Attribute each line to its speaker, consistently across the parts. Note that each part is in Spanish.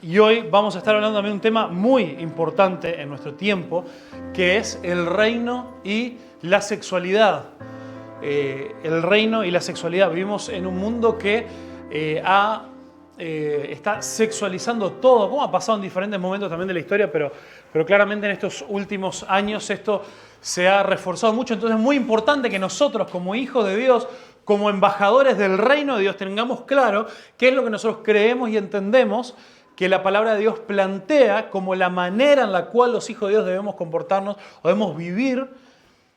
Speaker 1: Y hoy vamos a estar hablando también de un tema muy importante en nuestro tiempo, que es el reino y la sexualidad. El reino y la sexualidad. Vivimos en un mundo que está sexualizando todo, como ha pasado en diferentes momentos también de la historia, pero claramente en estos últimos años esto se ha reforzado mucho. Entonces es muy importante que nosotros, como hijos de Dios, como embajadores del reino de Dios, tengamos claro qué es lo que nosotros creemos y entendemos que la palabra de Dios plantea como la manera en la cual los hijos de Dios debemos comportarnos o debemos vivir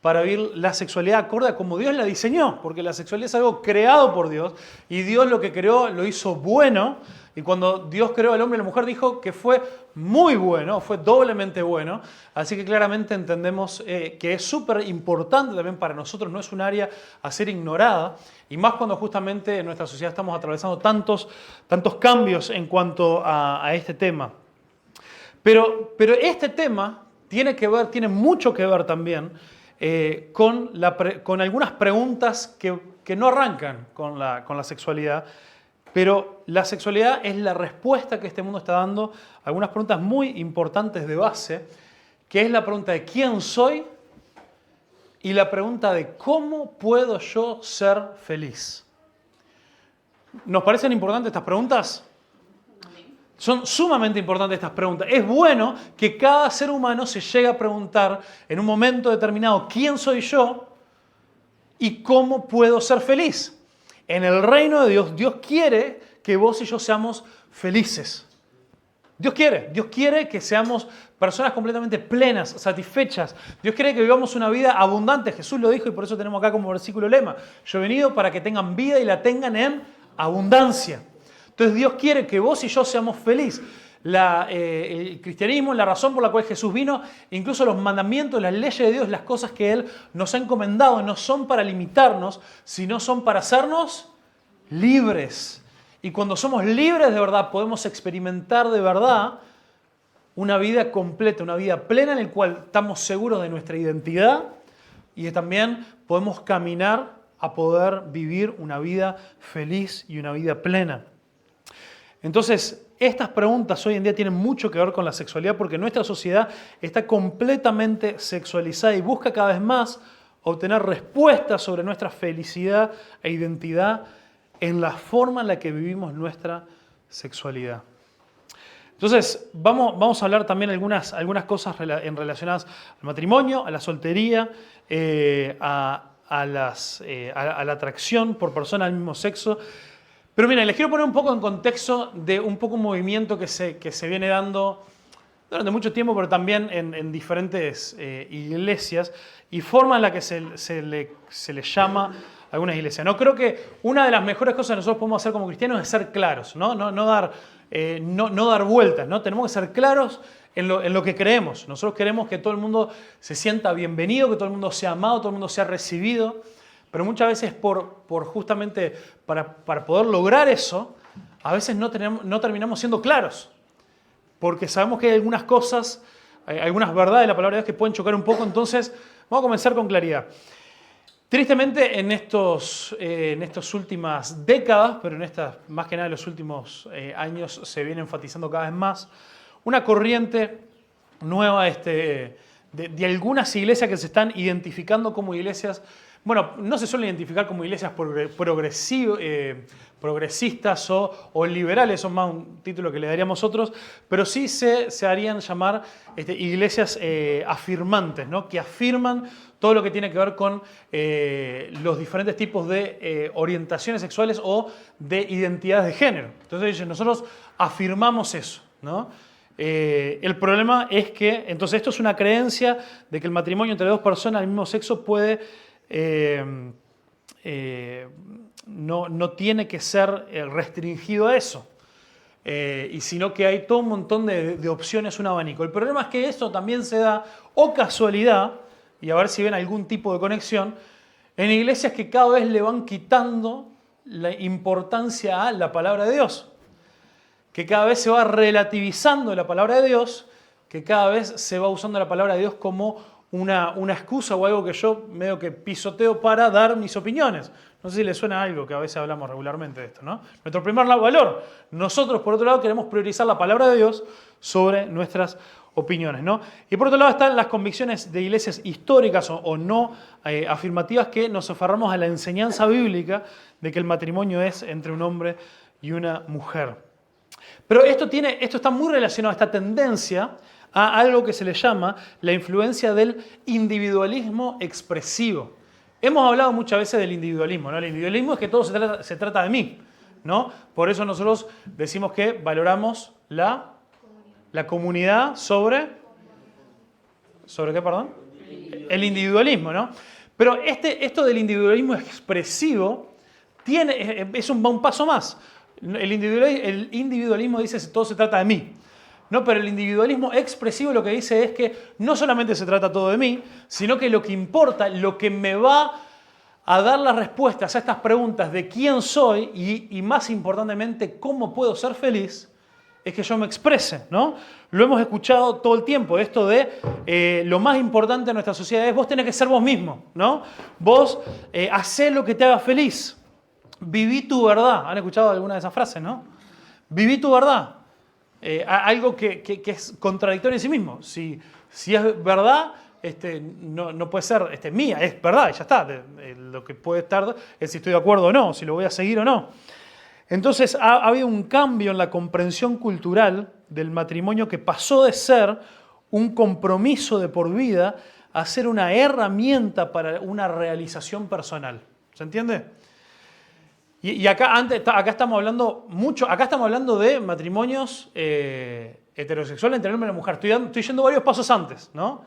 Speaker 1: para vivir la sexualidad acorde a como Dios la diseñó, porque la sexualidad es algo creado por Dios y Dios lo que creó lo hizo bueno, y cuando Dios creó al hombre y la mujer dijo que fue muy bueno, fue doblemente bueno, así que claramente entendemos que es súper importante también para nosotros, no es un área a ser ignorada, y más cuando justamente en nuestra sociedad estamos atravesando tantos cambios en cuanto a este tema. Pero este tema tiene mucho que ver también con algunas preguntas que no arrancan con la sexualidad, pero la sexualidad es la respuesta que este mundo está dando a algunas preguntas muy importantes de base, que es la pregunta de quién soy y la pregunta de cómo puedo yo ser feliz. ¿Nos parecen importantes estas preguntas? Son sumamente importantes estas preguntas. Es bueno que cada ser humano se llegue a preguntar en un momento determinado quién soy yo y cómo puedo ser feliz. En el reino de Dios, Dios quiere que vos y yo seamos felices. Dios quiere que seamos personas completamente plenas, satisfechas. Dios quiere que vivamos una vida abundante. Jesús lo dijo y por eso tenemos acá como versículo lema: yo he venido para que tengan vida y la tengan en abundancia. Entonces Dios quiere que vos y yo seamos felices. El cristianismo, la razón por la cual Jesús vino, incluso los mandamientos, las leyes de Dios, las cosas que Él nos ha encomendado, no son para limitarnos, sino son para hacernos libres. Y cuando somos libres de verdad, podemos experimentar de verdad una vida completa, una vida plena en la cual estamos seguros de nuestra identidad y también podemos caminar a poder vivir una vida feliz y una vida plena. Entonces, estas preguntas hoy en día tienen mucho que ver con la sexualidad porque nuestra sociedad está completamente sexualizada y busca cada vez más obtener respuestas sobre nuestra felicidad e identidad en la forma en la que vivimos nuestra sexualidad. Entonces, vamos a hablar también algunas cosas relacionadas al matrimonio, a la soltería, a la atracción por personas del mismo sexo. Pero miren, les quiero poner un poco en contexto de un poco un movimiento que se viene dando durante mucho tiempo, pero también en diferentes iglesias y forma en la que se le llama a algunas iglesias. No creo que una de las mejores cosas que nosotros podemos hacer como cristianos es ser claros, no dar vueltas, ¿no? Tenemos que ser claros en lo que creemos. Nosotros queremos que todo el mundo se sienta bienvenido, que todo el mundo sea amado, todo el mundo sea recibido. Pero muchas veces justamente para poder lograr eso, a veces no terminamos siendo claros. Porque sabemos que hay algunas cosas, algunas verdades de la palabra de Dios que pueden chocar un poco. Entonces, vamos a comenzar con claridad. Tristemente, en estas últimas décadas, pero más que nada en los últimos años, se viene enfatizando cada vez más una corriente nueva de algunas iglesias que se están identificando como iglesias. Bueno, no se suelen identificar como iglesias progresistas o liberales, son más un título que le daríamos otros, pero sí se harían llamar iglesias afirmantes, ¿no? Que afirman todo lo que tiene que ver con los diferentes tipos de orientaciones sexuales o de identidades de género. Entonces nosotros afirmamos eso, ¿no? El problema es que, entonces esto es una creencia de que el matrimonio entre dos personas del mismo sexo no tiene que ser restringido a eso, y sino que hay todo un montón de opciones, un abanico. El problema es que eso también se da, o casualidad, y a ver si ven algún tipo de conexión, en iglesias que cada vez le van quitando la importancia a la palabra de Dios, que cada vez se va relativizando la palabra de Dios, que cada vez se va usando la palabra de Dios como una excusa o algo que yo medio que pisoteo para dar mis opiniones. No sé si les suena algo que a veces hablamos regularmente de esto, ¿no? Nuestro primer valor. Nosotros, por otro lado, queremos priorizar la palabra de Dios sobre nuestras opiniones, ¿no? Y por otro lado están las convicciones de iglesias históricas o no afirmativas, que nos aferramos a la enseñanza bíblica de que el matrimonio es entre un hombre y una mujer. Pero esto está muy relacionado a esta tendencia a algo que se le llama la influencia del individualismo expresivo. Hemos hablado muchas veces del individualismo, ¿no? El individualismo es que todo se trata de mí, ¿no? Por eso nosotros decimos que valoramos la comunidad sobre qué, perdón? El individualismo, ¿no? Pero esto del individualismo expresivo es un paso más. El individualismo dice que todo se trata de mí. No, pero el individualismo expresivo lo que dice es que no solamente se trata todo de mí, sino que lo que importa, lo que me va a dar las respuestas a estas preguntas de quién soy y más importantemente cómo puedo ser feliz, es que yo me exprese, ¿no? Lo hemos escuchado todo el tiempo, esto de lo más importante en nuestra sociedad es vos tenés que ser vos mismo, ¿no? Vos hacé lo que te haga feliz, viví tu verdad. ¿Han escuchado alguna de esas frases, no? Viví tu verdad. Algo que es contradictorio en sí mismo. Si es verdad, no puede ser mía, es verdad y ya está. Lo que puede estar es si estoy de acuerdo o no, si lo voy a seguir o no. Entonces ha habido un cambio en la comprensión cultural del matrimonio que pasó de ser un compromiso de por vida a ser una herramienta para una realización personal. ¿Se entiende? Y acá estamos hablando de matrimonios heterosexuales entre el hombre y la mujer. Estoy yendo varios pasos antes, ¿no?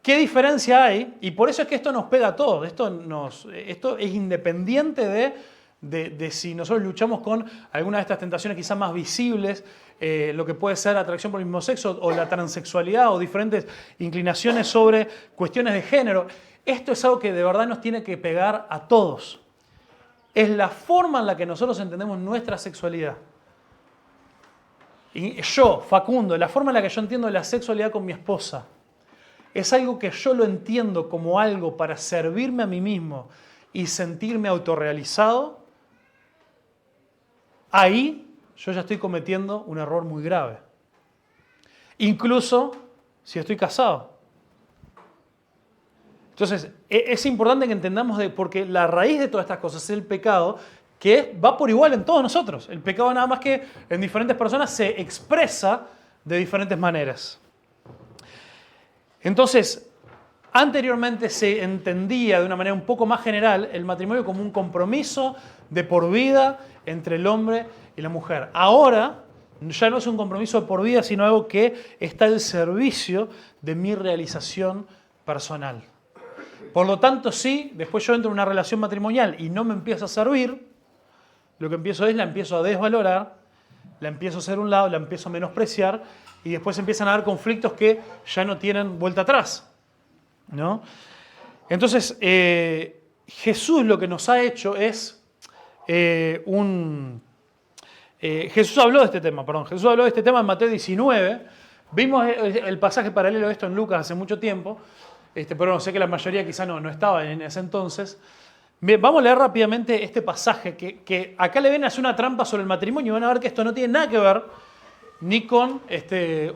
Speaker 1: ¿Qué diferencia hay? Y por eso es que esto nos pega a todos. Esto es independiente de si nosotros luchamos con alguna de estas tentaciones quizás más visibles, lo que puede ser atracción por el mismo sexo o la transexualidad o diferentes inclinaciones sobre cuestiones de género. Esto es algo que de verdad nos tiene que pegar a todos. Es la forma en la que nosotros entendemos nuestra sexualidad. Y yo, Facundo, la forma en la que yo entiendo la sexualidad con mi esposa, es algo que yo lo entiendo como algo para servirme a mí mismo y sentirme autorrealizado. Ahí yo ya estoy cometiendo un error muy grave. Incluso si estoy casado. Entonces, es importante que entendamos porque la raíz de todas estas cosas es el pecado, que va por igual en todos nosotros. El pecado nada más que en diferentes personas se expresa de diferentes maneras. Entonces, anteriormente se entendía de una manera un poco más general el matrimonio como un compromiso de por vida entre el hombre y la mujer. Ahora ya no es un compromiso de por vida, sino algo que está al servicio de mi realización personal. Por lo tanto, si después yo entro en una relación matrimonial y no me empiezo a servir, lo que la empiezo a desvalorar, la empiezo a hacer a un lado, la empiezo a menospreciar y después empiezan a haber conflictos que ya no tienen vuelta atrás, ¿no? Entonces, Jesús lo que nos ha hecho es Jesús habló de este tema en Mateo 19. Vimos el pasaje paralelo a esto en Lucas hace mucho tiempo. Pero no sé que la mayoría quizá no estaba en ese entonces. Bien, vamos a leer rápidamente este pasaje que acá le ven a hacer una trampa sobre el matrimonio y van a ver que esto no tiene nada que ver ni con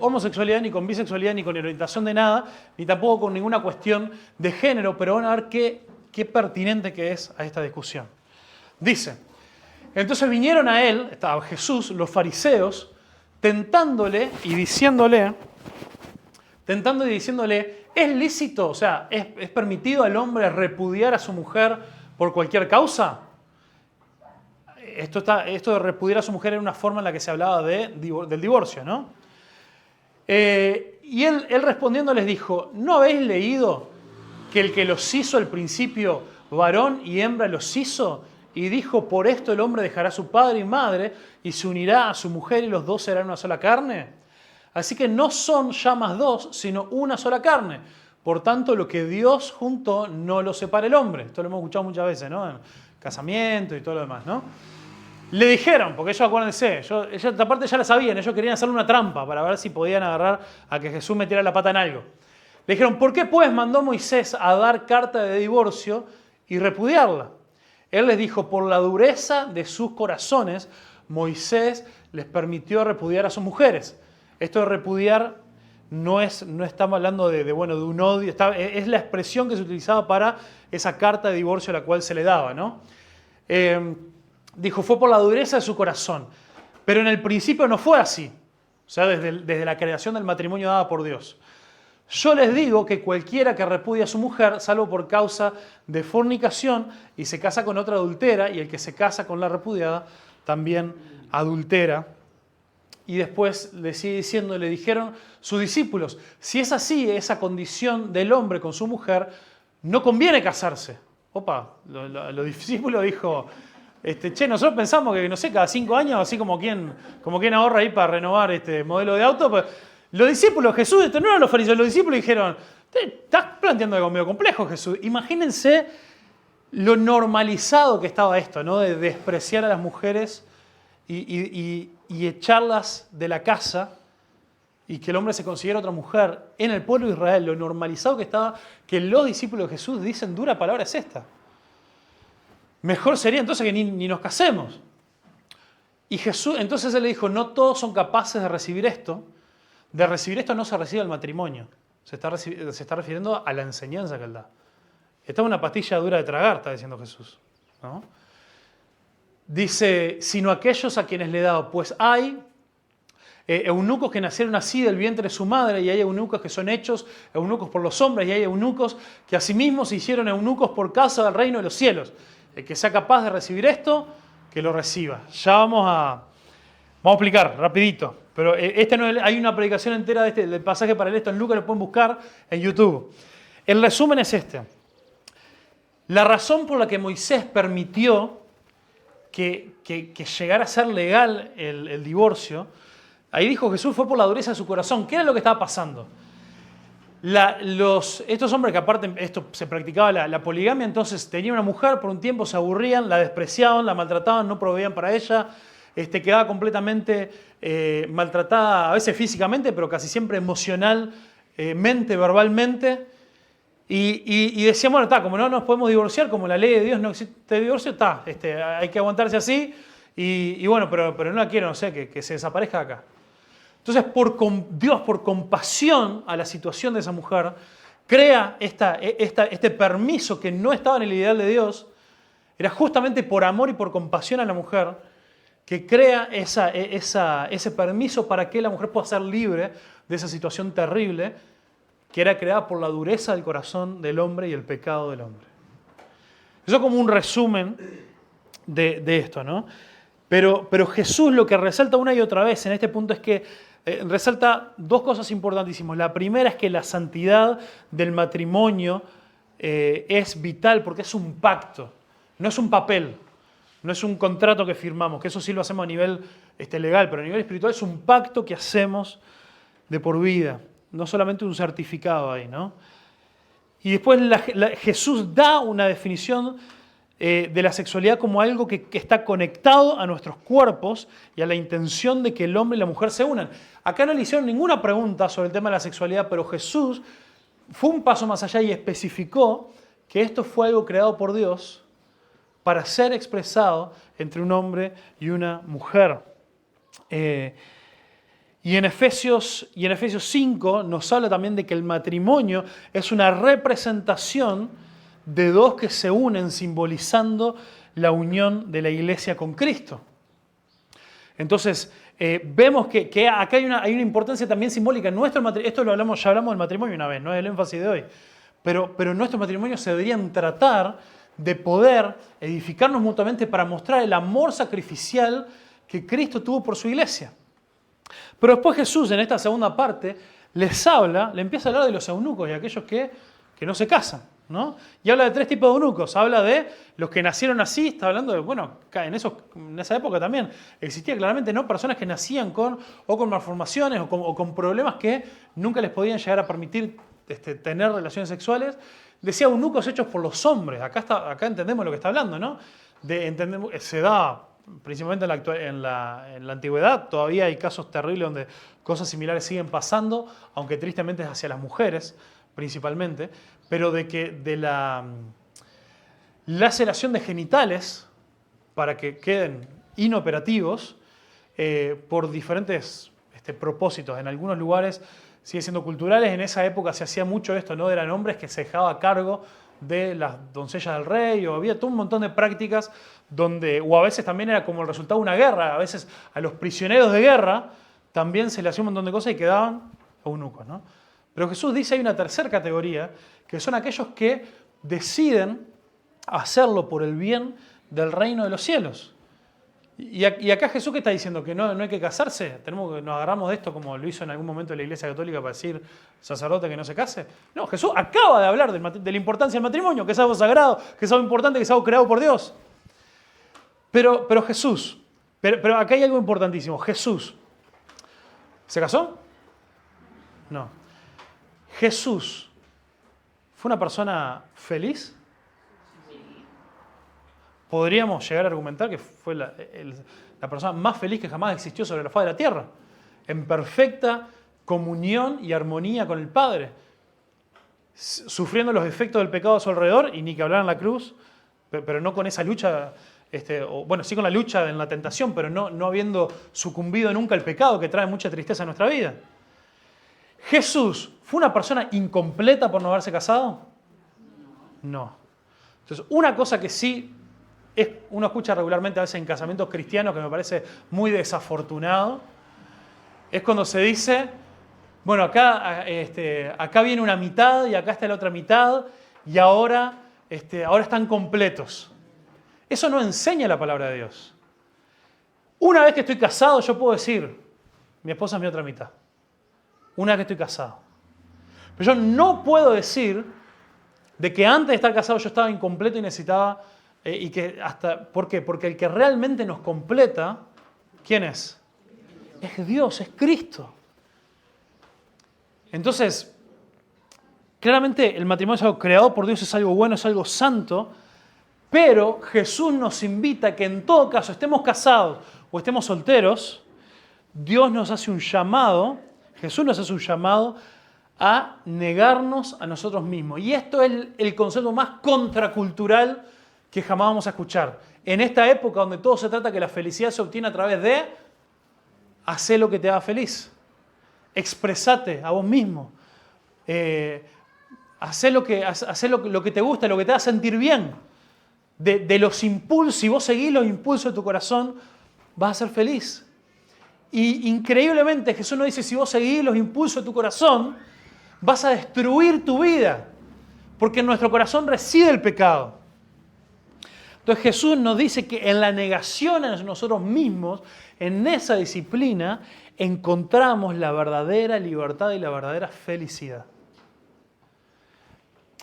Speaker 1: homosexualidad, ni con bisexualidad, ni con orientación de nada, ni tampoco con ninguna cuestión de género, pero van a ver qué pertinente que es a esta discusión. Dice, entonces vinieron a él, estaba Jesús, los fariseos, tentándole y diciéndole, ¿es lícito, o sea, es permitido al hombre repudiar a su mujer por cualquier causa? Esto de repudiar a su mujer era una forma en la que se hablaba del divorcio, ¿no? Y él respondiendo les dijo, ¿no habéis leído que el que los hizo al principio, varón y hembra los hizo? Y dijo, por esto el hombre dejará a su padre y madre y se unirá a su mujer y los dos serán una sola carne. Así que no son ya más dos, sino una sola carne. Por tanto, lo que Dios juntó no lo separa el hombre. Esto lo hemos escuchado muchas veces, ¿no? En casamiento y todo lo demás, ¿no? Le dijeron, porque ellos, acuérdense, esta parte ya la sabían, ellos querían hacerle una trampa para ver si podían agarrar a que Jesús metiera la pata en algo. Le dijeron, ¿por qué pues mandó Moisés a dar carta de divorcio y repudiarla? Él les dijo, por la dureza de sus corazones, Moisés les permitió repudiar a sus mujeres. Esto de repudiar no estamos hablando de un odio, es la expresión que se utilizaba para esa carta de divorcio a la cual se le daba, ¿no? Dijo, fue por la dureza de su corazón. Pero en el principio no fue así. O sea, desde la creación del matrimonio dada por Dios. Yo les digo que cualquiera que repudia a su mujer, salvo por causa de fornicación, y se casa con otra adultera, y el que se casa con la repudiada, también adultera. Y después le sigue diciendo, le dijeron sus discípulos, si es así, esa condición del hombre con su mujer, no conviene casarse. Opa, los discípulos dijo, nosotros pensamos que, no sé, cada 5 años, así como quien ahorra ahí para renovar este modelo de auto, pues, los discípulos, Jesús, no eran los fariseos, los discípulos dijeron, estás planteando algo medio complejo, Jesús. Imagínense lo normalizado que estaba esto, ¿no? De despreciar a las mujeres y echarlas de la casa y que el hombre se consiguiera otra mujer en el pueblo de Israel, lo normalizado que estaba, que los discípulos de Jesús dicen, dura palabra es esta. Mejor sería entonces que ni nos casemos. Y Jesús, entonces él le dijo, no todos son capaces de recibir esto. De recibir esto no se recibe el matrimonio. Se está refiriendo a la enseñanza que él da. Esta es una pastilla dura de tragar, está diciendo Jesús, ¿no? Dice, sino aquellos a quienes le he dado, pues hay eunucos que nacieron así del vientre de su madre, y hay eunucos que son hechos eunucos por los hombres, y hay eunucos que asimismo se hicieron eunucos por causa del reino de los cielos. El que sea capaz de recibir esto, que lo reciba. Ya vamos a explicar rapidito. Pero hay una predicación entera del pasaje para esto en Lucas, lo pueden buscar en YouTube. El resumen es este. La razón por la que Moisés permitió que llegara a ser legal el divorcio, ahí dijo Jesús, fue por la dureza de su corazón. ¿Qué era lo que estaba pasando? Estos hombres que aparte esto se practicaba la poligamia, entonces tenían una mujer, por un tiempo se aburrían, la despreciaban, la maltrataban, no proveían para ella, quedaba completamente maltratada, a veces físicamente, pero casi siempre emocionalmente, verbalmente. Y decían, bueno, como no nos podemos divorciar, como la ley de Dios no existe divorcio, hay que aguantarse así. Y bueno, pero no la quiero, no sé, que se desaparezca de acá. Entonces, Dios, por compasión a la situación de esa mujer, crea este permiso que no estaba en el ideal de Dios. Era justamente por amor y por compasión a la mujer que crea ese permiso para que la mujer pueda ser libre de esa situación terrible que era creada por la dureza del corazón del hombre y el pecado del hombre. Eso como un resumen de esto, ¿no? Pero Jesús lo que resalta una y otra vez en este punto es que resalta dos cosas importantísimas. La primera es que la santidad del matrimonio es vital porque es un pacto, no es un papel, no es un contrato que firmamos, que eso sí lo hacemos a nivel legal, pero a nivel espiritual es un pacto que hacemos de por vida, no solamente un certificado ahí, ¿no? Y después Jesús da una definición de la sexualidad como algo que está conectado a nuestros cuerpos y a la intención de que el hombre y la mujer se unan. Acá no le hicieron ninguna pregunta sobre el tema de la sexualidad, pero Jesús fue un paso más allá y especificó que esto fue algo creado por Dios para ser expresado entre un hombre y una mujer. Y en Efesios 5 nos habla también de que el matrimonio es una representación de dos que se unen simbolizando la unión de la iglesia con Cristo. Entonces, vemos que acá hay una importancia también simbólica. Esto ya hablamos del matrimonio una vez, no es el énfasis de hoy. Pero nuestros matrimonios se deberían tratar de poder edificarnos mutuamente para mostrar el amor sacrificial que Cristo tuvo por su iglesia. Pero después Jesús, en esta segunda parte, le empieza a hablar de los eunucos y aquellos que no se casan, ¿no? Y habla de 3 tipos de eunucos. Habla de los que nacieron así, está hablando de, en esa época también existía claramente, ¿no?, personas que nacían con malformaciones o con problemas que nunca les podían llegar a permitir tener relaciones sexuales. Decía eunucos hechos por los hombres. Acá entendemos lo que está hablando, ¿no? Se da principalmente en la antigüedad, todavía hay casos terribles donde cosas similares siguen pasando, aunque tristemente es hacia las mujeres, principalmente, pero de la laceración de genitales para que queden inoperativos por diferentes propósitos. En algunos lugares sigue siendo culturales. En esa época se hacía mucho esto, ¿no? Eran hombres que se dejaba a cargo de las doncellas del rey, o había todo un montón de prácticas donde, o a veces también era como el resultado de una guerra, a veces a los prisioneros de guerra también se le hacía un montón de cosas y quedaban eunucos, ¿no? Pero Jesús dice hay una tercera categoría, que son aquellos que deciden hacerlo por el bien del reino de los cielos. Y acá Jesús, ¿qué está diciendo? Que no hay que casarse. Nos agarramos de esto como lo hizo en algún momento la Iglesia Católica para decir sacerdote que no se case. No, Jesús acaba de hablar de la importancia del matrimonio, que es algo sagrado, que es algo importante, que es algo creado por Dios. Pero Jesús, pero acá hay algo importantísimo. Jesús, ¿se casó? No. Jesús, ¿fue una persona feliz? Podríamos llegar a argumentar que fue la persona más feliz que jamás existió sobre la faz de la tierra, en perfecta comunión y armonía con el Padre, sufriendo los efectos del pecado a su alrededor, y ni que hablar en la cruz, pero no con esa lucha, sí con la lucha en la tentación, pero no habiendo sucumbido nunca al pecado, que trae mucha tristeza a nuestra vida. ¿Jesús fue una persona incompleta por no haberse casado? No. Entonces, una cosa que sí uno escucha regularmente a veces en casamientos cristianos, que me parece muy desafortunado, es cuando se dice, bueno, acá viene una mitad y acá está la otra mitad y ahora están completos. Eso no enseña la palabra de Dios. Una vez que estoy casado, yo puedo decir, mi esposa es mi otra mitad. Una vez que estoy casado. Pero yo no puedo decir de que antes de estar casado yo estaba incompleto y necesitaba... ¿Por qué? Porque el que realmente nos completa, ¿quién es? Es Dios, es Cristo. Entonces, claramente el matrimonio es algo creado por Dios, es algo bueno, es algo santo, pero Jesús nos invita a que en todo caso, estemos casados o estemos solteros, Dios nos hace un llamado, Jesús nos hace un llamado a negarnos a nosotros mismos. Y esto es el concepto más contracultural que jamás vamos a escuchar. En esta época donde todo se trata que la felicidad se obtiene a través de hacer lo que te haga feliz. Expresate a vos mismo. Hacer lo que te gusta, lo que te haga sentir bien. De los impulsos, si vos seguís los impulsos de tu corazón, vas a ser feliz. Y increíblemente Jesús nos dice, si vos seguís los impulsos de tu corazón, vas a destruir tu vida. Porque en nuestro corazón reside el pecado. Entonces Jesús nos dice que en la negación a nosotros mismos, en esa disciplina, encontramos la verdadera libertad y la verdadera felicidad.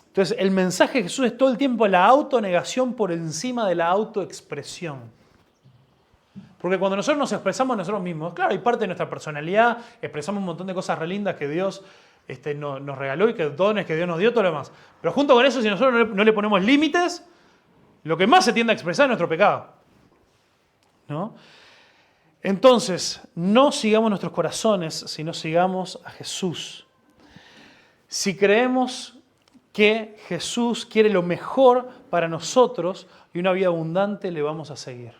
Speaker 1: Entonces el mensaje de Jesús es todo el tiempo la autonegación por encima de la autoexpresión. Porque cuando nosotros nos expresamos a nosotros mismos, claro, hay parte de nuestra personalidad, expresamos un montón de cosas re lindas que Dios nos regaló y que dones que Dios nos dio, todo lo demás. Pero junto con eso, si nosotros no le ponemos límites, lo que más se tiende a expresar es nuestro pecado, ¿no? Entonces, no sigamos nuestros corazones, sino sigamos a Jesús. Si creemos que Jesús quiere lo mejor para nosotros y una vida abundante, le vamos a seguir.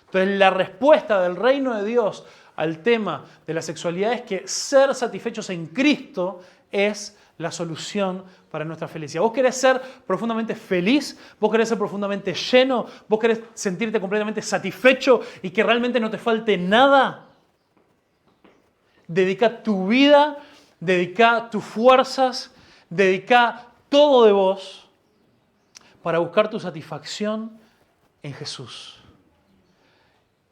Speaker 1: Entonces, la respuesta del reino de Dios al tema de la sexualidad es que ser satisfechos en Cristo es la solución para nuestra felicidad. ¿Vos querés ser profundamente feliz? ¿Vos querés ser profundamente lleno? ¿Vos querés sentirte completamente satisfecho y que realmente no te falte nada? Dedica tu vida, dedica tus fuerzas, dedica todo de vos para buscar tu satisfacción en Jesús.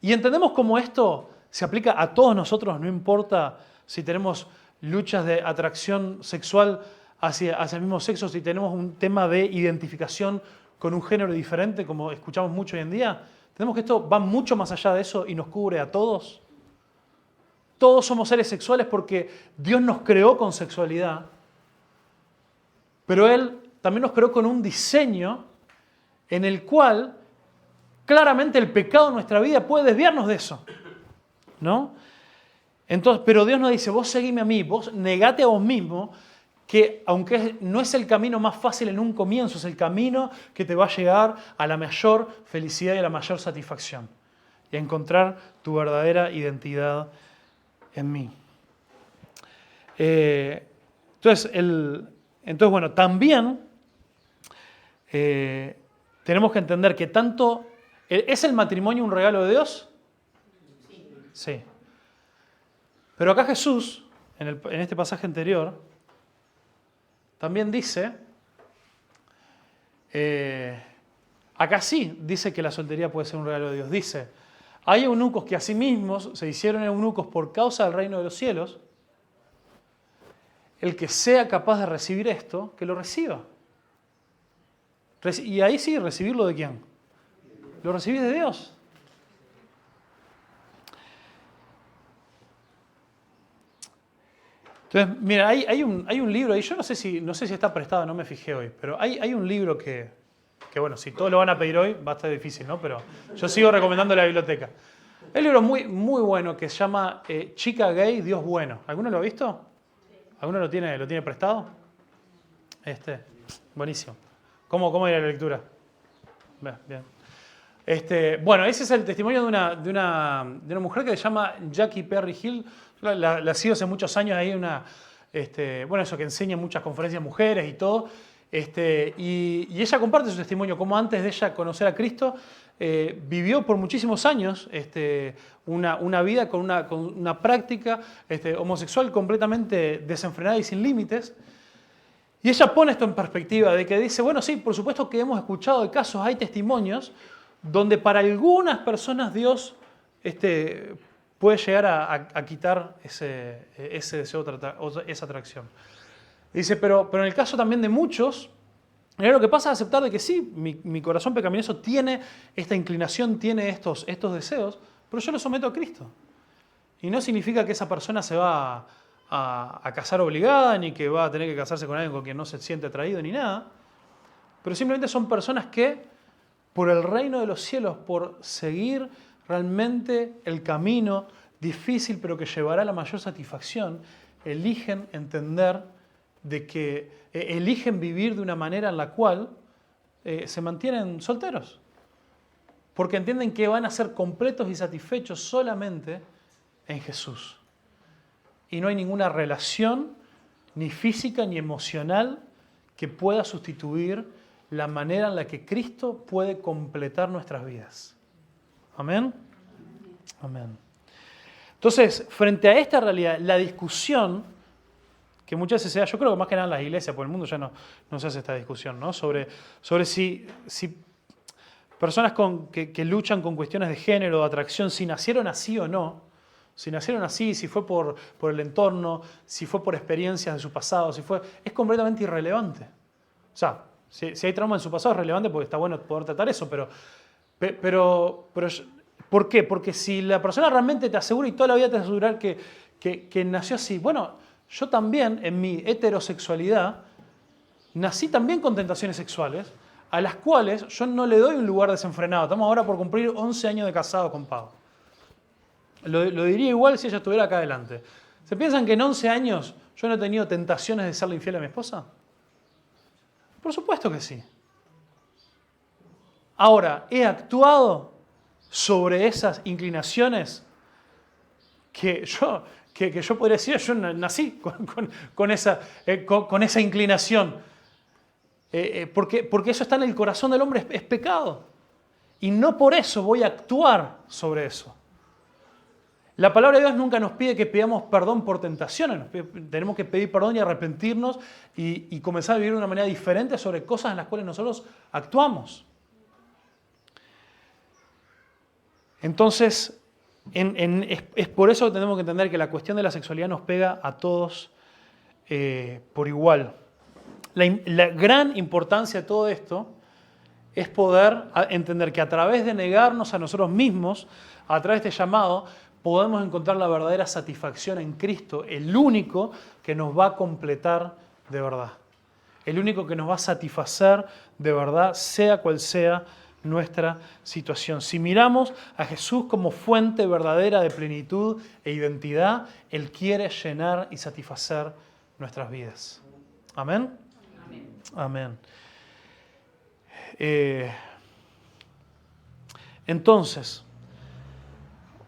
Speaker 1: Y entendemos cómo esto se aplica a todos nosotros, no importa si tenemos luchas de atracción sexual hacia el mismo sexo, si tenemos un tema de identificación con un género diferente, como escuchamos mucho hoy en día. Tenemos que esto va mucho más allá de eso y nos cubre a todos. Todos somos seres sexuales porque Dios nos creó con sexualidad, pero Él también nos creó con un diseño en el cual claramente el pecado en nuestra vida puede desviarnos de eso, ¿no? Entonces, pero Dios nos dice, vos seguime a mí, vos negate a vos mismo, que aunque no es el camino más fácil en un comienzo, es el camino que te va a llegar a la mayor felicidad y a la mayor satisfacción. Y a encontrar tu verdadera identidad en mí. Entonces, bueno, también tenemos que entender que tanto... ¿Es el matrimonio un regalo de Dios? Sí. Pero acá Jesús, en este pasaje anterior, también dice, acá sí dice que la soltería puede ser un regalo de Dios. Dice, hay eunucos que a sí mismos se hicieron eunucos por causa del reino de los cielos. El que sea capaz de recibir esto, que lo reciba. Y ahí sí, ¿recibirlo de quién? Lo recibís de Dios. Entonces, mira, hay un libro ahí, yo no sé si está prestado, no me fijé hoy, pero hay un libro que bueno, si todos lo van a pedir hoy, va a estar difícil, ¿no? Pero yo sigo recomendando la biblioteca. Hay un libro muy, muy bueno que se llama Chica Gay, Dios Bueno. ¿Alguno lo ha visto? ¿Alguno lo tiene prestado? Buenísimo. ¿Cómo era la lectura? Bien. Bueno, ese es el testimonio de una mujer que se llama Jackie Perry Hill. La sigo hace muchos años ahí, eso que enseña en muchas conferencias de mujeres y todo. Y ella comparte su testimonio, como antes de ella conocer a Cristo, vivió por muchísimos años una vida con una práctica homosexual completamente desenfrenada y sin límites. Y ella pone esto en perspectiva, de que dice, bueno, sí, por supuesto que hemos escuchado de casos, hay testimonios, donde para algunas personas Dios puede llegar a quitar ese deseo, esa atracción. Dice, pero en el caso también de muchos, lo que pasa es aceptar de que sí, mi corazón pecaminoso tiene esta inclinación, tiene estos deseos, pero yo lo someto a Cristo. Y no significa que esa persona se va a casar obligada, ni que va a tener que casarse con alguien con quien no se siente atraído, ni nada. Pero simplemente son personas que, por el reino de los cielos, por seguir realmente el camino difícil, pero que llevará a la mayor satisfacción, eligen entender de que eligen vivir de una manera en la cual se mantienen solteros. Porque entienden que van a ser completos y satisfechos solamente en Jesús. Y no hay ninguna relación, ni física ni emocional, que pueda sustituir la manera en la que Cristo puede completar nuestras vidas. ¿Amén? Amén. Entonces, frente a esta realidad, la discusión, que muchas veces se da, yo creo que más que nada en las iglesias, por el mundo ya no se hace esta discusión, ¿no? Sobre si personas que luchan con cuestiones de género, de atracción, si nacieron así o no, si nacieron así, si fue por el entorno, si fue por experiencias de su pasado, es completamente irrelevante. O sea, si hay trauma en su pasado es relevante porque está bueno poder tratar eso, pero ¿por qué? Porque si la persona realmente te asegura y toda la vida te asegura que nació así, bueno, yo también en mi heterosexualidad nací también con tentaciones sexuales a las cuales yo no le doy un lugar desenfrenado. Estamos ahora por cumplir 11 años de casado con Pau. Lo diría igual si ella estuviera acá adelante. ¿Se piensan que en 11 años yo no he tenido tentaciones de serle infiel a mi esposa? Por supuesto que sí. Ahora, ¿he actuado sobre esas inclinaciones que yo podría decir, yo nací con esa inclinación? Porque eso está en el corazón del hombre, es pecado. Y no por eso voy a actuar sobre eso. La palabra de Dios nunca nos pide que pidamos perdón por tentaciones. Tenemos que pedir perdón y arrepentirnos y comenzar a vivir de una manera diferente sobre cosas en las cuales nosotros actuamos. Entonces, es por eso que tenemos que entender que la cuestión de la sexualidad nos pega a todos por igual. La gran importancia de todo esto es poder entender que a través de negarnos a nosotros mismos, a través de este llamado, podemos encontrar la verdadera satisfacción en Cristo, el único que nos va a completar de verdad. El único que nos va a satisfacer de verdad, sea cual sea nuestra situación. Si miramos a Jesús como fuente verdadera de plenitud e identidad, Él quiere llenar y satisfacer nuestras vidas. ¿Amén? Amén. Entonces,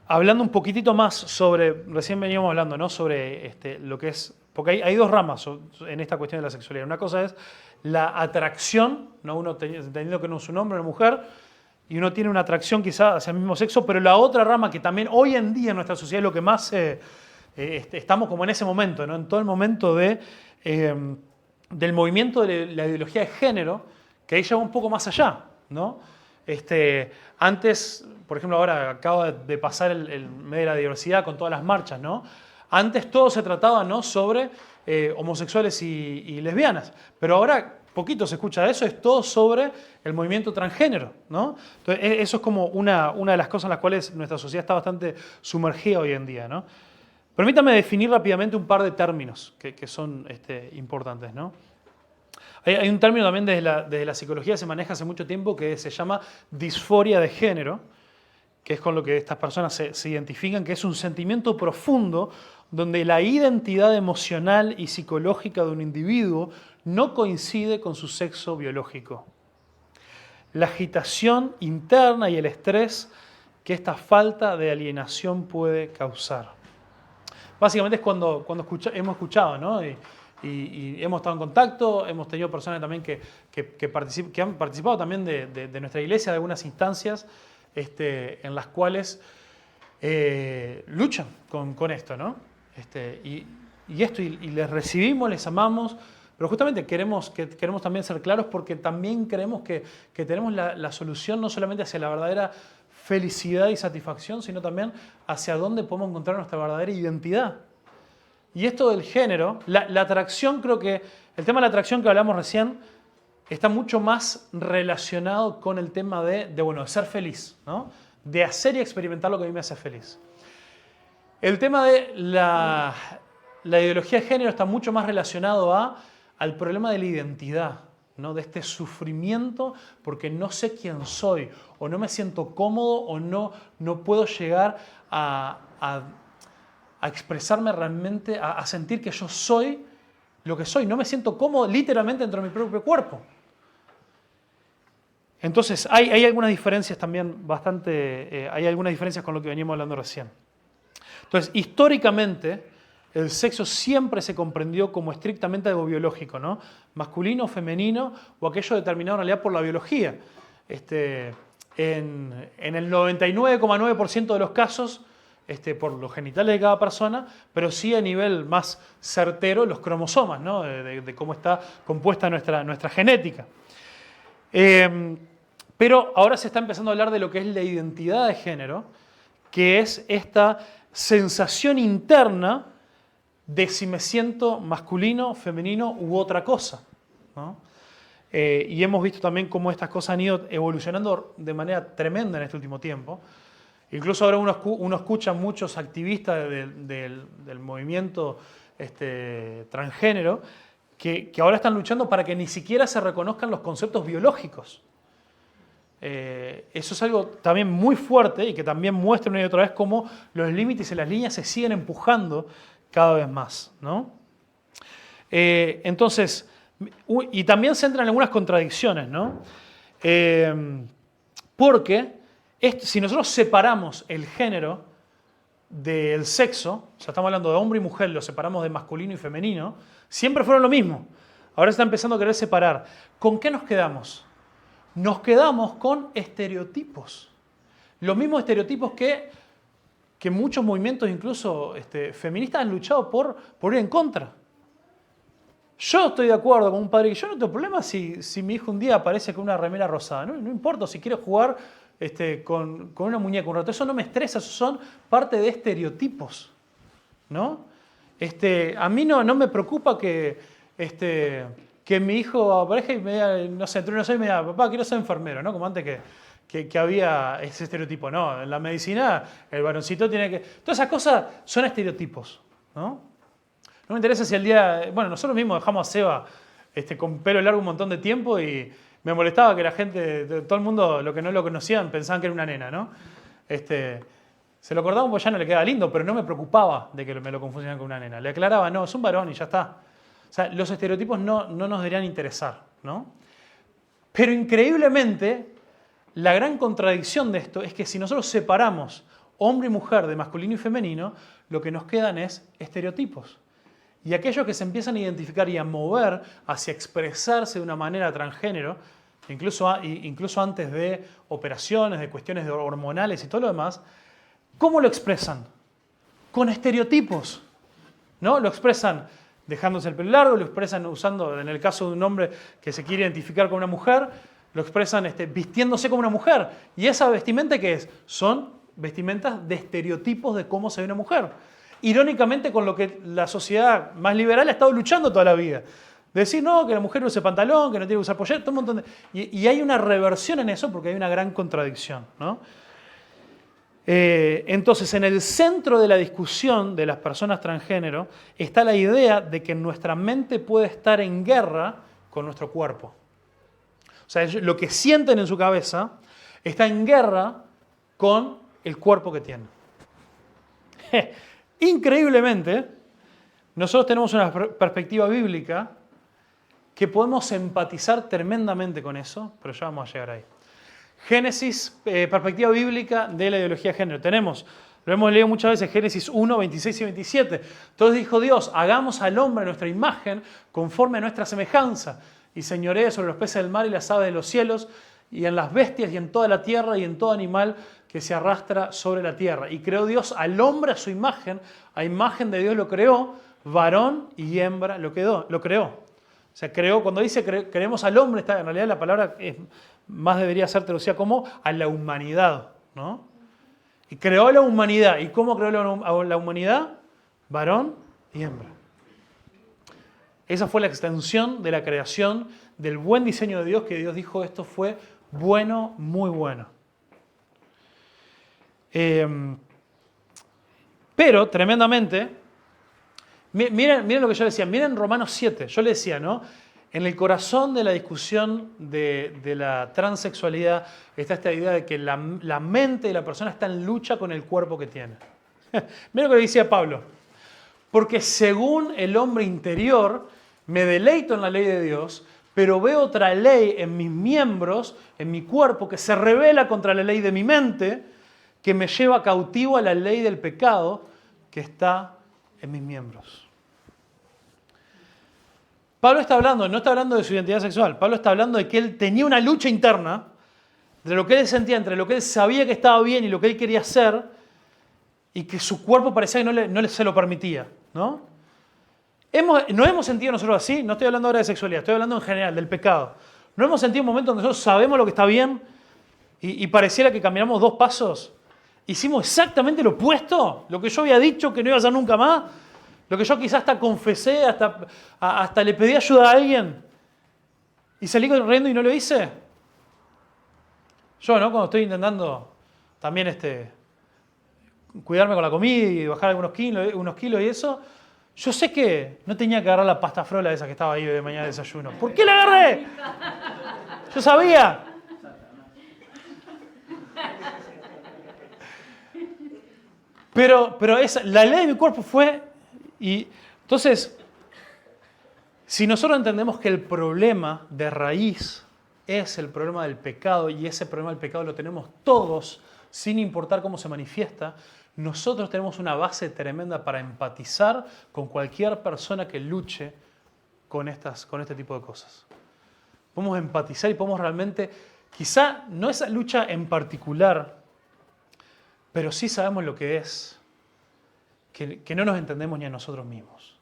Speaker 1: hablando un poquitito más sobre, recién veníamos hablando, ¿no? Sobre lo que es, porque hay dos ramas en esta cuestión de la sexualidad. Una cosa es la atracción, ¿no? Uno entendiendo que uno es un hombre o una mujer, y uno tiene una atracción quizá hacia el mismo sexo, pero la otra rama que también hoy en día en nuestra sociedad es lo que más estamos como en ese momento, ¿no? En todo el momento del movimiento de la ideología de género, que ahí ya va un poco más allá, ¿no? Antes, por ejemplo, ahora acaba de pasar el mes de la diversidad con todas las marchas, ¿no? Antes todo se trataba, ¿no? Sobre homosexuales y lesbianas, pero ahora poquito se escucha de eso, es todo sobre el movimiento transgénero, ¿no? Entonces, eso es como una de las cosas en las cuales nuestra sociedad está bastante sumergida hoy en día, ¿no? Permítame definir rápidamente un par de términos que son importantes, ¿no? Hay un término también desde la psicología que se maneja hace mucho tiempo que se llama disforia de género, que es con lo que estas personas se identifican, que es un sentimiento profundo donde la identidad emocional y psicológica de un individuo no coincide con su sexo biológico. La agitación interna y el estrés que esta falta de alienación puede causar. Básicamente es cuando hemos escuchado, ¿no? Y hemos estado en contacto, hemos tenido personas también que han participado también de nuestra iglesia, de algunas instancias en las cuales luchan con esto, ¿no? Y les recibimos, les amamos, pero justamente queremos también ser claros porque también creemos que tenemos la solución no solamente hacia la verdadera felicidad y satisfacción, sino también hacia dónde podemos encontrar nuestra verdadera identidad. Y esto del género, la atracción, creo que el tema de la atracción que hablamos recién está mucho más relacionado con el tema de ser feliz, ¿no? De hacer y experimentar lo que a mí me hace feliz. El tema de la ideología de género está mucho más relacionado al problema de la identidad, ¿no? De este sufrimiento porque no sé quién soy, o no me siento cómodo, o no puedo llegar a expresarme realmente, a sentir que yo soy lo que soy. No me siento cómodo literalmente dentro de mi propio cuerpo. Entonces, hay algunas diferencias también hay algunas diferencias con lo que veníamos hablando recién. Entonces, históricamente, el sexo siempre se comprendió como estrictamente algo biológico, ¿no? Masculino, femenino, o aquello determinado en realidad por la biología. En el 99,9% de los casos, por los genitales de cada persona, pero sí a nivel más certero los cromosomas, ¿no? De cómo está compuesta nuestra genética. Pero ahora se está empezando a hablar de lo que es la identidad de género, que es esta sensación interna de si me siento masculino, femenino u otra cosa, ¿no? Y hemos visto también cómo estas cosas han ido evolucionando de manera tremenda en este último tiempo. Incluso ahora uno escucha a muchos activistas del movimiento transgénero que ahora están luchando para que ni siquiera se reconozcan los conceptos biológicos. Eso es algo también muy fuerte y que también muestra una y otra vez cómo los límites y las líneas se siguen empujando cada vez más, ¿no? Entonces, y también se entran en algunas contradicciones, ¿no? Porque si nosotros separamos el género del sexo, o sea, estamos hablando de hombre y mujer, lo separamos de masculino y femenino, siempre fueron lo mismo. Ahora se está empezando a querer separar. ¿Con qué nos quedamos? Nos quedamos con estereotipos. Los mismos estereotipos que muchos movimientos, incluso feministas, han luchado por ir en contra. Yo estoy de acuerdo con un padre que yo no tengo problema si mi hijo un día aparece con una remera rosada. No importa si quiere jugar con una muñeca un rato. Eso no me estresa, eso son parte de estereotipos, ¿no? A mí no me preocupa que mi hijo aparezca y me diga, no sé, entre unos años me diga, papá, quiero ser enfermero, ¿no? Como antes que había ese estereotipo. No, en la medicina el varoncito tiene que... Todas esas cosas son estereotipos, ¿no? No me interesa si el día... Bueno, nosotros mismos dejamos a Seba con pelo largo un montón de tiempo y me molestaba que la gente, todo el mundo, lo que no lo conocían, pensaban que era una nena, ¿no? Se lo cortaban porque ya no le quedaba lindo, pero no me preocupaba de que me lo confundieran con una nena. Le aclaraba, no, es un varón y ya está. O sea, los estereotipos no nos deberían interesar, ¿no? Pero increíblemente, la gran contradicción de esto es que si nosotros separamos hombre y mujer de masculino y femenino, lo que nos quedan es estereotipos. Y aquellos que se empiezan a identificar y a mover hacia expresarse de una manera transgénero, incluso antes de operaciones, de cuestiones hormonales y todo lo demás, ¿cómo lo expresan? Con estereotipos, ¿no? Lo expresan dejándose el pelo largo, lo expresan usando, en el caso de un hombre que se quiere identificar con una mujer, lo expresan vistiéndose como una mujer. ¿Y esa vestimenta qué es? Son vestimentas de estereotipos de cómo se ve una mujer. Irónicamente, con lo que la sociedad más liberal ha estado luchando toda la vida. Decir, no, que la mujer use pantalón, que no tiene que usar pollera, todo un montón de... Y hay una reversión en eso porque hay una gran contradicción, ¿no? Entonces, en el centro de la discusión de las personas transgénero está la idea de que nuestra mente puede estar en guerra con nuestro cuerpo. O sea, lo que sienten en su cabeza está en guerra con el cuerpo que tienen. Increíblemente, nosotros tenemos una perspectiva bíblica que podemos empatizar tremendamente con eso, pero ya vamos a llegar ahí. Génesis, perspectiva bíblica de la ideología de género. Lo hemos leído muchas veces, Génesis 1, 26 y 27. Entonces dijo Dios, hagamos al hombre a nuestra imagen, conforme a nuestra semejanza, y señoree sobre los peces del mar y las aves de los cielos, y en las bestias y en toda la tierra y en todo animal que se arrastra sobre la tierra. Y creó Dios al hombre a su imagen, a imagen de Dios lo creó, varón y hembra lo creó. O sea, creó, cuando dice creemos al hombre, en realidad la palabra más debería ser traducida como a la humanidad, ¿no? Y creó a la humanidad. ¿Y cómo creó a la humanidad? Varón y hembra. Esa fue la extensión de la creación, del buen diseño de Dios, que Dios dijo, esto fue bueno, muy bueno. Pero, tremendamente, miren lo que yo decía, miren Romanos 7, yo le decía, ¿no? En el corazón de la discusión de la transexualidad está esta idea de que la mente de la persona está en lucha con el cuerpo que tiene. Miren lo que decía Pablo. Porque según el hombre interior, me deleito en la ley de Dios, pero veo otra ley en mis miembros, en mi cuerpo, que se rebela contra la ley de mi mente, que me lleva cautivo a la ley del pecado que está en mis miembros. Pablo no está hablando de su identidad sexual, Pablo está hablando de que él tenía una lucha interna de lo que él sentía, entre lo que él sabía que estaba bien y lo que él quería hacer, y que su cuerpo parecía que no se lo permitía, ¿no? ¿Nos hemos sentido nosotros así? No estoy hablando ahora de sexualidad, estoy hablando en general, del pecado. ¿No hemos sentido un momento donde nosotros sabemos lo que está bien y pareciera que caminamos 2 pasos? Hicimos exactamente lo opuesto, lo que yo había dicho que no iba a hacer nunca más, lo que yo quizás hasta confesé, hasta le pedí ayuda a alguien y salí corriendo y no lo hice. Yo, ¿no? Cuando estoy intentando también cuidarme con la comida y bajar unos kilos y eso, yo sé que no tenía que agarrar la pasta frola esa que estaba ahí de mañana de desayuno. ¿Por qué la agarré? Yo sabía. Pero la ley de mi cuerpo fue... Y entonces, si nosotros entendemos que el problema de raíz es el problema del pecado, y ese problema del pecado lo tenemos todos, sin importar cómo se manifiesta, nosotros tenemos una base tremenda para empatizar con cualquier persona que luche con este tipo de cosas. Podemos empatizar y podemos realmente, quizá no esa lucha en particular, pero sí sabemos lo que es, que no nos entendemos ni a nosotros mismos.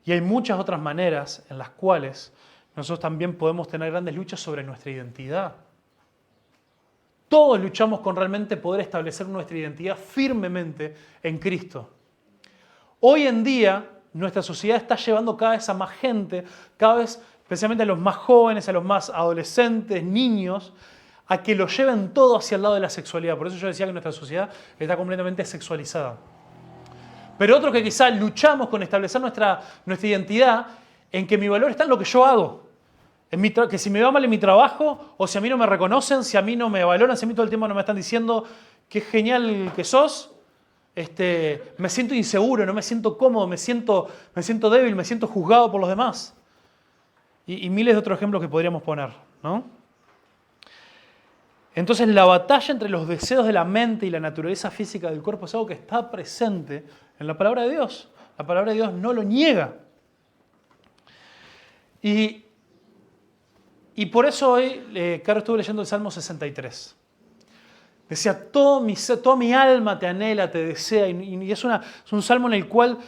Speaker 1: Y hay muchas otras maneras en las cuales nosotros también podemos tener grandes luchas sobre nuestra identidad. Todos luchamos con realmente poder establecer nuestra identidad firmemente en Cristo. Hoy en día, nuestra sociedad está llevando cada vez a más gente, cada vez, especialmente a los más jóvenes, a los más adolescentes, niños, a que lo lleven todo hacia el lado de la sexualidad. Por eso yo decía que nuestra sociedad está completamente sexualizada. Pero otros que quizás luchamos con establecer nuestra identidad en que mi valor está en lo que yo hago. Que si me va mal en mi trabajo, o si a mí no me reconocen, si a mí no me valoran, si a mí todo el tiempo no me están diciendo qué genial que sos, me siento inseguro, no me siento cómodo, me siento débil, me siento juzgado por los demás. Y miles de otros ejemplos que podríamos poner, ¿no? Entonces la batalla entre los deseos de la mente y la naturaleza física del cuerpo es algo que está presente en la palabra de Dios. La palabra de Dios no lo niega. Y por eso hoy, Caro, estuve leyendo el Salmo 63. Decía, toda mi alma te anhela, te desea. Y es un salmo en el cual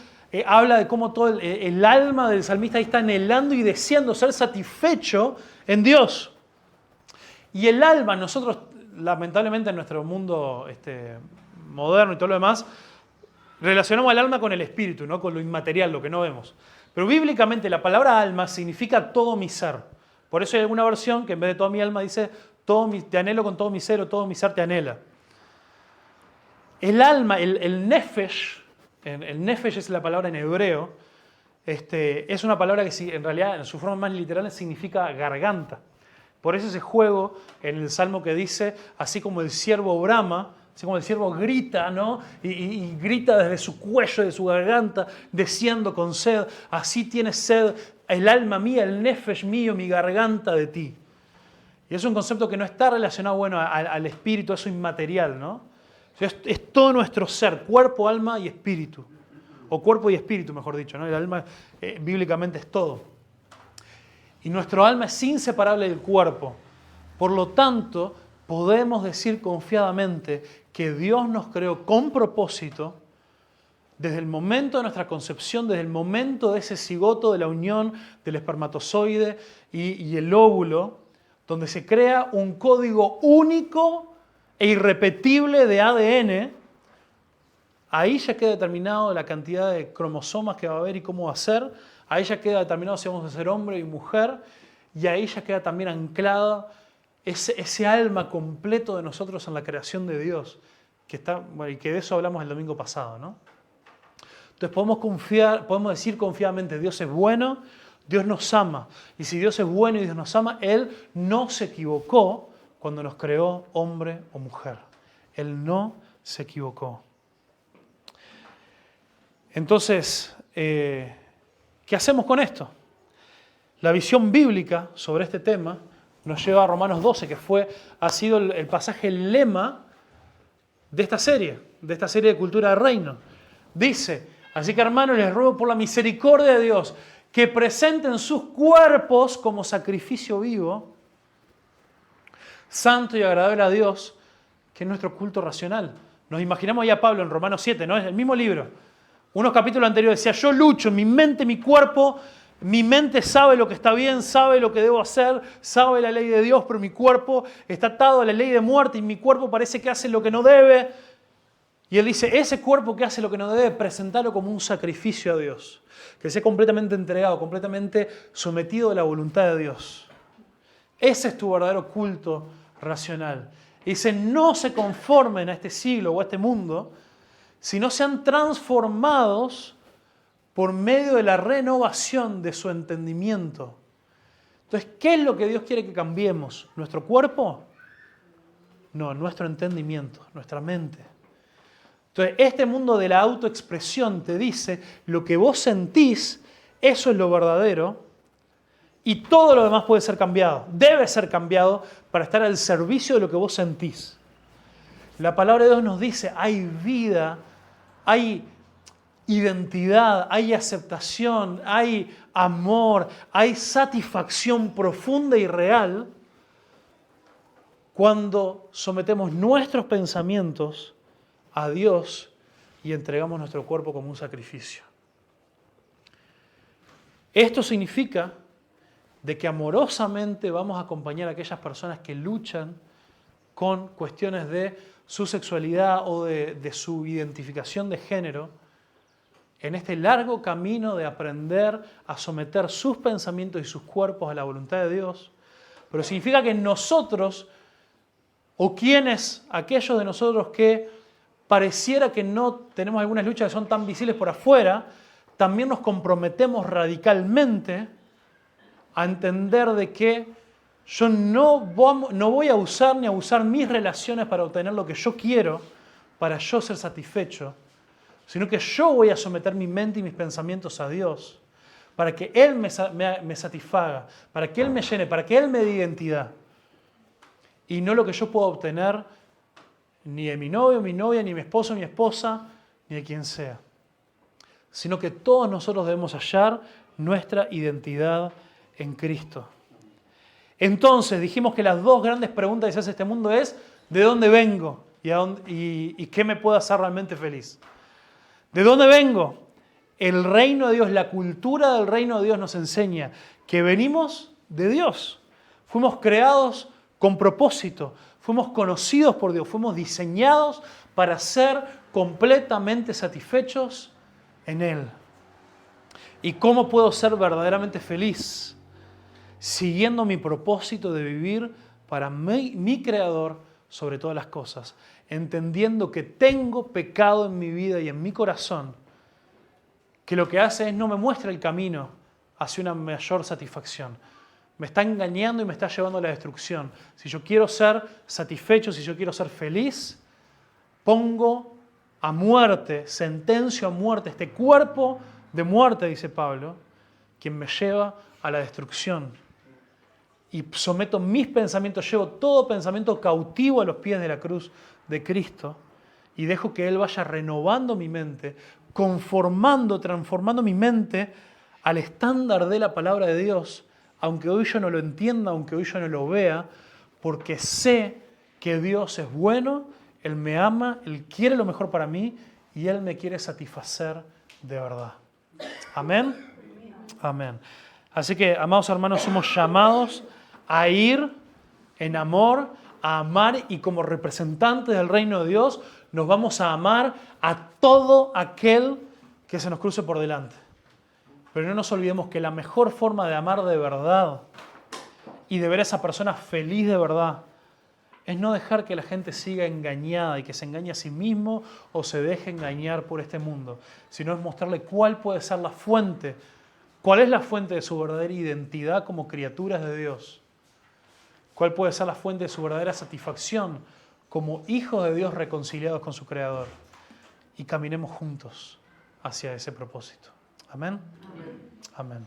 Speaker 1: habla de cómo todo el alma del salmista ahí está anhelando y deseando ser satisfecho en Dios. Y el alma, nosotros lamentablemente en nuestro mundo moderno y todo lo demás, relacionamos al alma con el espíritu, ¿no? Con lo inmaterial, lo que no vemos. Pero bíblicamente la palabra alma significa todo mi ser. Por eso hay alguna versión que en vez de toda mi alma dice te anhelo con todo mi ser o todo mi ser te anhela. El alma, el nefesh, el nefesh es la palabra en hebreo, es una palabra que en realidad en su forma más literal significa garganta. Por eso ese juego en el Salmo que dice, así como el ciervo brama, así como el ciervo grita, ¿no? Y grita desde su cuello, de su garganta, deseando con sed, así tiene sed el alma mía, el nefesh mío, mi garganta de ti. Y es un concepto que no está relacionado, al espíritu, eso inmaterial, ¿no? Es todo nuestro ser, cuerpo, alma y espíritu. O cuerpo y espíritu, mejor dicho, ¿no? El alma bíblicamente es todo. Y nuestro alma es inseparable del cuerpo. Por lo tanto, podemos decir confiadamente que Dios nos creó con propósito desde el momento de nuestra concepción, desde el momento de ese cigoto, de la unión del espermatozoide y el óvulo, donde se crea un código único e irrepetible de ADN. Ahí ya queda determinado la cantidad de cromosomas que va a haber y cómo va a ser. Ahí ya queda determinado si vamos a ser hombre y mujer. Y ahí ya queda también anclada ese alma completo de nosotros en la creación de Dios. Y que de eso hablamos el domingo pasado, ¿no? Entonces podemos decir confiadamente, Dios es bueno, Dios nos ama. Y si Dios es bueno y Dios nos ama, Él no se equivocó cuando nos creó hombre o mujer. Él no se equivocó. Entonces, ¿qué hacemos con esto? La visión bíblica sobre este tema nos lleva a Romanos 12, que ha sido el pasaje lema de esta serie de Cultura del Reino. Dice, así que hermanos, les ruego por la misericordia de Dios que presenten sus cuerpos como sacrificio vivo, santo y agradable a Dios, que es nuestro culto racional. Nos imaginamos ya a Pablo en Romanos 7, ¿no? Es el mismo libro. Unos capítulos anteriores decía, yo lucho, mi mente, mi cuerpo, mi mente sabe lo que está bien, sabe lo que debo hacer, sabe la ley de Dios, pero mi cuerpo está atado a la ley de muerte y mi cuerpo parece que hace lo que no debe. Y él dice, ese cuerpo que hace lo que no debe, presentarlo como un sacrificio a Dios. Que sea completamente entregado, completamente sometido a la voluntad de Dios. Ese es tu verdadero culto racional. Y dice, no se conformen a este siglo o a este mundo, sino sean transformados por medio de la renovación de su entendimiento. Entonces, ¿qué es lo que Dios quiere que cambiemos? ¿Nuestro cuerpo? No, nuestro entendimiento, nuestra mente. Entonces, este mundo de la autoexpresión te dice, lo que vos sentís, eso es lo verdadero, y todo lo demás puede ser cambiado, debe ser cambiado para estar al servicio de lo que vos sentís. La palabra de Dios nos dice, hay vida, hay identidad, hay aceptación, hay amor, hay satisfacción profunda y real cuando sometemos nuestros pensamientos a Dios y entregamos nuestro cuerpo como un sacrificio. Esto significa de que amorosamente vamos a acompañar a aquellas personas que luchan con cuestiones de su sexualidad o de su identificación de género en este largo camino de aprender a someter sus pensamientos y sus cuerpos a la voluntad de Dios. Pero significa que nosotros, o aquellos de nosotros que pareciera que no tenemos algunas luchas que son tan visibles por afuera, también nos comprometemos radicalmente a entender de que yo no voy a usar ni abusar mis relaciones para obtener lo que yo quiero, para yo ser satisfecho, sino que yo voy a someter mi mente y mis pensamientos a Dios para que Él me satisfaga, para que Él me llene, para que Él me dé identidad. Y no lo que yo pueda obtener ni de mi novio, mi novia, ni mi esposo, mi esposa, ni de quien sea. Sino que todos nosotros debemos hallar nuestra identidad en Cristo. Entonces dijimos que las dos grandes preguntas que se hace este mundo es ¿de dónde vengo? ¿Y qué me puede hacer realmente feliz? ¿De dónde vengo? El reino de Dios, la cultura del reino de Dios nos enseña que venimos de Dios. Fuimos creados con propósito, fuimos conocidos por Dios, fuimos diseñados para ser completamente satisfechos en Él. ¿Y cómo puedo ser verdaderamente feliz? Siguiendo mi propósito de vivir para mi Creador sobre todas las cosas, entendiendo que tengo pecado en mi vida y en mi corazón, que lo que hace es no me muestra el camino hacia una mayor satisfacción. Me está engañando y me está llevando a la destrucción. Si yo quiero ser satisfecho, si yo quiero ser feliz, pongo a muerte, sentencio a muerte, este cuerpo de muerte, dice Pablo, quien me lleva a la destrucción. Y someto mis pensamientos, llevo todo pensamiento cautivo a los pies de la cruz de Cristo y dejo que Él vaya renovando mi mente, transformando mi mente al estándar de la palabra de Dios, aunque hoy yo no lo entienda, aunque hoy yo no lo vea, porque sé que Dios es bueno, Él me ama, Él quiere lo mejor para mí y Él me quiere satisfacer de verdad. Amén. Amén. Así que, amados hermanos, somos llamados a ir en amor, a amar y como representantes del reino de Dios nos vamos a amar a todo aquel que se nos cruce por delante. Pero no nos olvidemos que la mejor forma de amar de verdad y de ver a esa persona feliz de verdad es no dejar que la gente siga engañada y que se engañe a sí mismo o se deje engañar por este mundo, sino es mostrarle cuál puede ser la fuente, cuál es la fuente de su verdadera identidad como criaturas de Dios. ¿Cuál puede ser la fuente de su verdadera satisfacción como hijos de Dios reconciliados con su Creador? Y caminemos juntos hacia ese propósito. Amén. Amén.